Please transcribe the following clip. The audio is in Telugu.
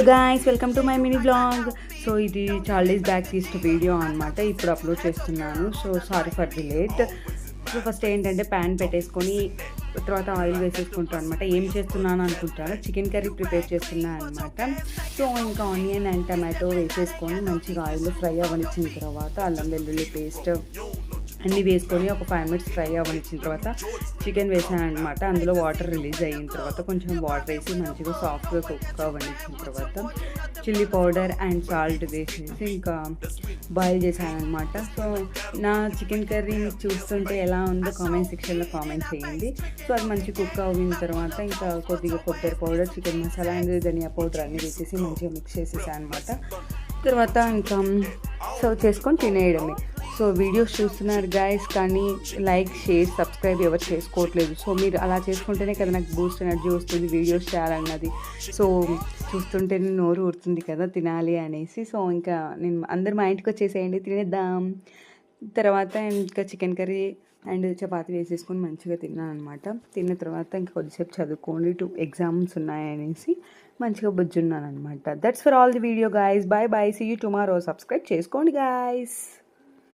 Guys welcome to my mini blog. So ఇది చాలా డేస్ బ్యాక్ తీసిన వీడియో అనమాట. ఇప్పుడు అప్లోడ్ చేస్తున్నాను. So sorry for the late. So first ఏంటంటే ప్యాన్ పెట్టేసుకొని తర్వాత ఆయిల్ వేసేసుకుంటాను అనమాట. ఏం చేస్తున్నాను అనుకుంటాను, చికెన్ కర్రీ ప్రిపేర్ చేస్తున్నాను అనమాట. సో ఇంకా ఆనియన్ అండ్ టమాటో వేసేసుకొని మంచిగా ఆయిల్లో ఫ్రై అవ్వనిచ్చిన తర్వాత అల్లం వెల్లుల్లి పేస్ట్ అన్నీ వేసుకొని ఒక 5 minutes ఫ్రై అవ్వనిచ్చిన తర్వాత చికెన్ వేసాను అనమాట. అందులో వాటర్ రిలీజ్ అయిన తర్వాత కొంచెం వాటర్ వేసి మంచిగా సాఫ్ట్గా కుక్ అవ్వనిచ్చిన తర్వాత చిల్లీ పౌడర్ అండ్ సాల్ట్ వేసేసి ఇంకా బాయిల్ చేశాను అనమాట. సో నా చికెన్ కర్రీ చూస్తుంటే ఎలా ఉందో కామెంట్ సెక్షన్లో కామెంట్ చేయండి. సో అది మంచి కుక్ అయిన తర్వాత ఇంకా కొద్దిగా కొబ్బరి పౌడర్, చికెన్ మసాలా అండ్ ధనియా పౌడర్ అన్నీ వేసేసి మంచిగా మిక్స్ చేసేసాను అనమాట. తర్వాత ఇంకా సర్వ్ చేసుకొని తినేయడమే. సో వీడియోస్ చూస్తున్నారు గాయస్, కానీ లైక్, షేర్, సబ్స్క్రైబ్ ఎవరు చేసుకోవట్లేదు. సో మీరు అలా చేసుకుంటేనే కదా నాకు బూస్ట్ ఎనర్జీ వస్తుంది వీడియోస్ చేయాలన్నది. సో చూస్తుంటేనే నోరు ఊరుతుంది కదా తినాలి అనేసి. సో ఇంకా నేను అందరు మా ఇంటికి వచ్చేసేయండి, తినేద్దాం. తర్వాత ఇంకా చికెన్ కర్రీ అండ్ చపాతీ వేసేసుకొని మంచిగా తిన్నాను అనమాట. తిన్న తర్వాత ఇంకా కొద్దిసేపు చదువుకోండి, 2 ఎగ్జామ్స్ ఉన్నాయనేసి మంచిగా బుజ్జున్నాను అనమాట. That's for all the video guys. Bye bye, see you tomorrow. Subscribe చేసుకోండి గాయస్.